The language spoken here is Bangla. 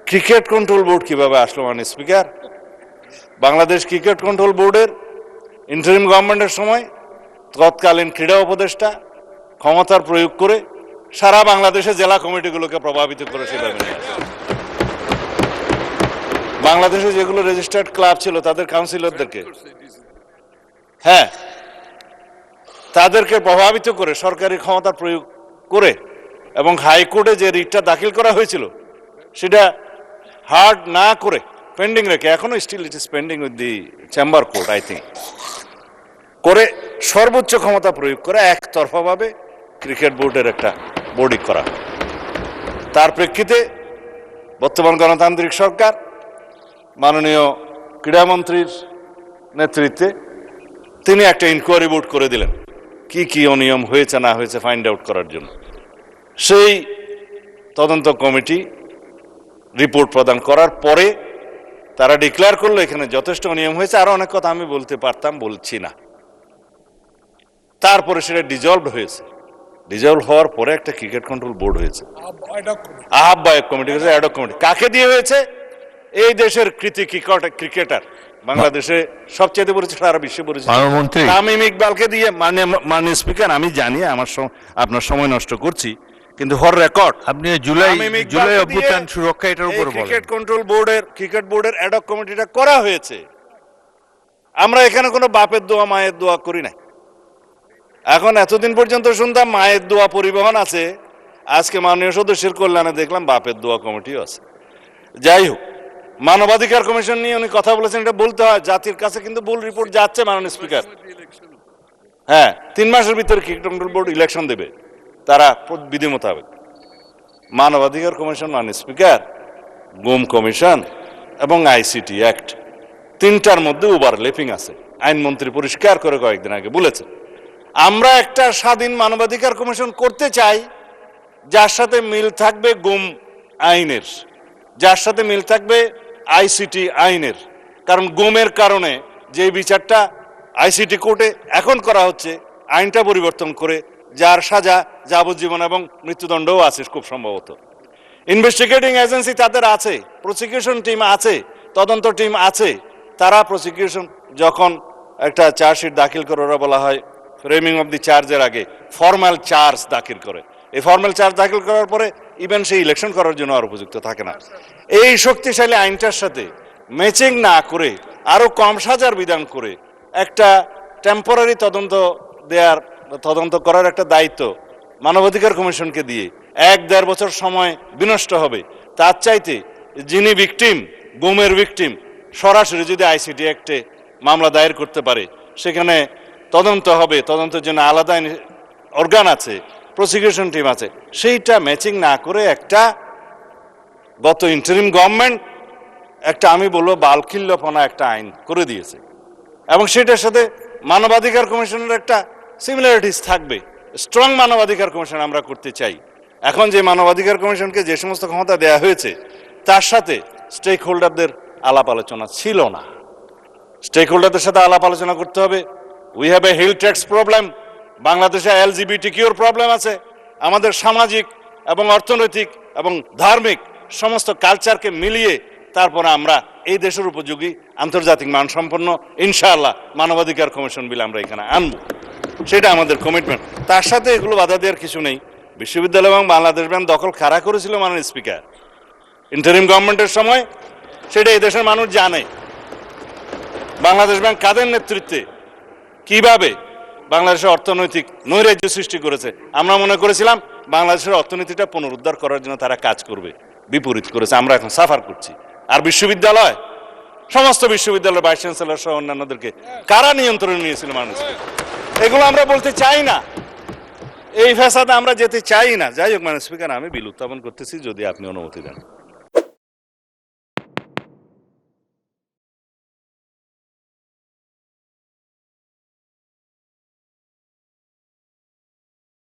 ক্রিকেট কন্ট্রোল বোর্ড কিভাবে আসলো মাননীয় স্পিকার? বাংলাদেশ ক্রিকেট কন্ট্রোল বোর্ডের ইন্টারিম গভর্নমেন্টের সময় তৎকালীন ক্রীড়া উপদেষ্টা ক্ষমতার প্রয়োগ করে সারা বাংলাদেশে জেলা কমিটিগুলোকে প্রভাবিত করে সেভাবে নিয়ে আসে। বাংলাদেশে যেগুলো রেজিস্টার্ড ক্লাব ছিল তাদের কাউন্সিলরদেরকে, হ্যাঁ, তাদেরকে প্রভাবিত করে সরকারি ক্ষমতা প্রয়োগ করে এবং হাইকোর্টে যে রিটটা দাখিল করা হয়েছিল সেটা হার্ড না করে পেন্ডিং রেখে, এখনো still it is pending with the chamber court I think, করে সর্বোচ্চ ক্ষমতা প্রয়োগ করে একতরফাভাবে ক্রিকেট বোর্ডের একটা বোর্ডিং করা। তার প্রেক্ষিতে বর্তমান গণতান্ত্রিক সরকার মাননীয় ক্রীড়ামন্ত্রীর নেতৃত্বে তিনি একটা ইনকোয়ারি বোর্ড করে দিলেন কি কি অনিয়ম হয়েছে না হয়েছে ফাইন্ড আউট করার জন্য। সেই তদন্ত কমিটি রিপোর্ট প্রদান করার পরে তারা ডিক্লেয়ার করলো এখানে যথেষ্ট অনিয়ম হয়েছে, আরো অনেক কথা আমি বলতে পারতাম, বলছি না। তারপরে সেটা ডিজলভ হয়েছে, ডিজলভ হওয়ার পরে একটা ক্রিকেট কন্ট্রোল বোর্ড হয়েছে, আহ্বায়ক কমিটি হয়েছে, অ্যাডক কমিটি। কাকে দিয়ে হয়েছে? এই দেশের কৃতি ক্রিকেটার, বাংলাদেশে সবচেয়ে পরিচিত, সারা বিশ্বে পরিচিত তামিম ইকবালকে দিয়ে। মাননীয় স্পিকার, আমি জানি আপনার সময় নষ্ট করছি, কিন্তু ফর রেকর্ড আপনি জুলাই অভ্যুত্থান সুরক্ষা এটার উপর ক্রিকেট কন্ট্রোল বোর্ডের ক্রিকেট বোর্ডের অ্যাডক কমিটিটা করা হয়েছে। আমরা এখানে কোনো বাপের দোয়া মায়ের দোয়া করি না। এখন এতদিন পর্যন্ত শুনতাম মায়ের দোয়া পরিবহন আছে, আজকে মাননীয় সদস্যের কল্যাণে দেখলাম বাপের দোয়া কমিটিও আছে। যাই হোক, মানবাধিকার কমিশন নিয়ে উনি কথা বলেছেন, এটা বলতে হয়, জাতির কাছে কিন্তু ভুল রিপোর্ট যাচ্ছে মাননীয় স্পিকার। হ্যাঁ, 3 মাসের ভিতরে ক্রিকেট কন্ট্রোল বোর্ড ইলেকশন দেবে তারা বিধি মোতাবেক। মানবাধিকার কমিশন মাননীয় স্পিকার, গুম কমিশন এবং আইসিটি অ্যাক্ট, তিনটার মধ্যে ওভারল্যাপিং আছে। আইনমন্ত্রী পরিষ্কার করে কয়েকদিন আগে বলেছেন, আমরা একটা স্বাধীন মানবাধিকার কমিশন করতে চাই যার সাথে মিল থাকবে গুম আইনের, যার সাথে মিল থাকবে আইসিটি আইনের। কারণ গুমের কারণে যে বিচারটা আইসিটি কোর্টে এখন করা হচ্ছে, আইনটা পরিবর্তন করে, যার সাজা যাবজ্জীবন এবং মৃত্যুদণ্ডও আছে খুব সম্ভবত। ইনভেস্টিগেটিং এজেন্সি তাদের আছে, প্রসিকিউশন টিম আছে, তদন্ত টিম আছে। তারা প্রসিকিউশন যখন একটা চার্জশিট দাখিল করে, ওরা বলা হয় ফ্রেমিং অফ দি চার্জের আগে ফর্মাল চার্জ দাখিল করে। এই ফর্মাল চার্জ দাখিল করার পরে ইভেন সেই ইলেকশন করার জন্য আর উপযুক্ত থাকে না। এই শক্তিশালী আইনটার সাথে ম্যাচিং না করে আরো কম সাজার বিধান করে একটা টেম্পোরারি তদন্ত করার একটা দায়িত্ব মানবাধিকার কমিশনকে দিয়ে 1-1.5 বছর সময় বিনষ্ট হবে। তার চাইতে যিনি ভিকটিম, গুমের ভিকটিম, সরাসরি যদি আইসিটি অ্যাক্টে মামলা দায়ের করতে পারে, সেখানে তদন্ত হবে, তদন্তের জন্য আলাদা অর্গান আছে, প্রসিকিউশন টিম আছে, সেইটা ম্যাচিং না করে একটা গত ইন্টারিম গভর্নমেন্ট একটা, আমি বলবো, বালখিল্যপনা একটা আইন করে দিয়েছে। এবং সেটার সাথে মানবাধিকার কমিশনের একটা সিমিলারিটিস থাকবে। স্ট্রং মানবাধিকার কমিশন আমরা করতে চাই। এখন যে মানবাধিকার কমিশনকে যে সমস্ত ক্ষমতা দেওয়া হয়েছে, তার সাথে স্টেক হোল্ডারদের আলাপ আলোচনা ছিল না। স্টেক হোল্ডারদের সাথে আলাপ আলোচনা করতে হবে। We have a hill tax problem, বাংলাদেশে LGBTQ প্রবলেম আছে। আমাদের সামাজিক এবং অর্থনৈতিক এবং ধার্মিক সমস্ত কালচারকে মিলিয়ে তারপরে আমরা এই দেশের উপযোগী আন্তর্জাতিক মানসম্পন্ন ইনশাআল্লাহ মানবাধিকার কমিশন বিল আমরা এখানে আনব, সেটা আমাদের কমিটমেন্ট। তার সাথে এগুলো বাধা দেওয়ার কিছু নেই। বিশ্ববিদ্যালয় এবং বাংলাদেশ ব্যাংক দখল কারা করেছিল মাননীয় স্পিকার ইন্টারিম গভর্নমেন্টের সময়, সেটা এই দেশের মানুষ জানে। বাংলাদেশ ব্যাংক কাদের নেতৃত্বে কিভাবে বাংলাদেশের অর্থনৈতিক নৈরাজ্য সৃষ্টি করেছে। আমরা মনে করেছিলাম বাংলাদেশের অর্থনীতিটা পুনরুদ্ধার করার জন্য তারা কাজ করবে, বিপরীত করেছে। আমরা এখন সাফার করছি। আর বিশ্ববিদ্যালয়, সমস্ত বিশ্ববিদ্যালয়ের ভাইস চ্যান্সেলর সহ অন্যান্যদেরকে কারা নিয়ন্ত্রণে নিয়েছিল মানুষ, এগুলো আমরা বলতে চাই না। এই ফ্যাসাদে আমরা যেতে চাই না। যাই হোক মাননীয় স্পিকার, আমি বিল উত্থাপন করতেছি যদি আপনি অনুমতি দেন।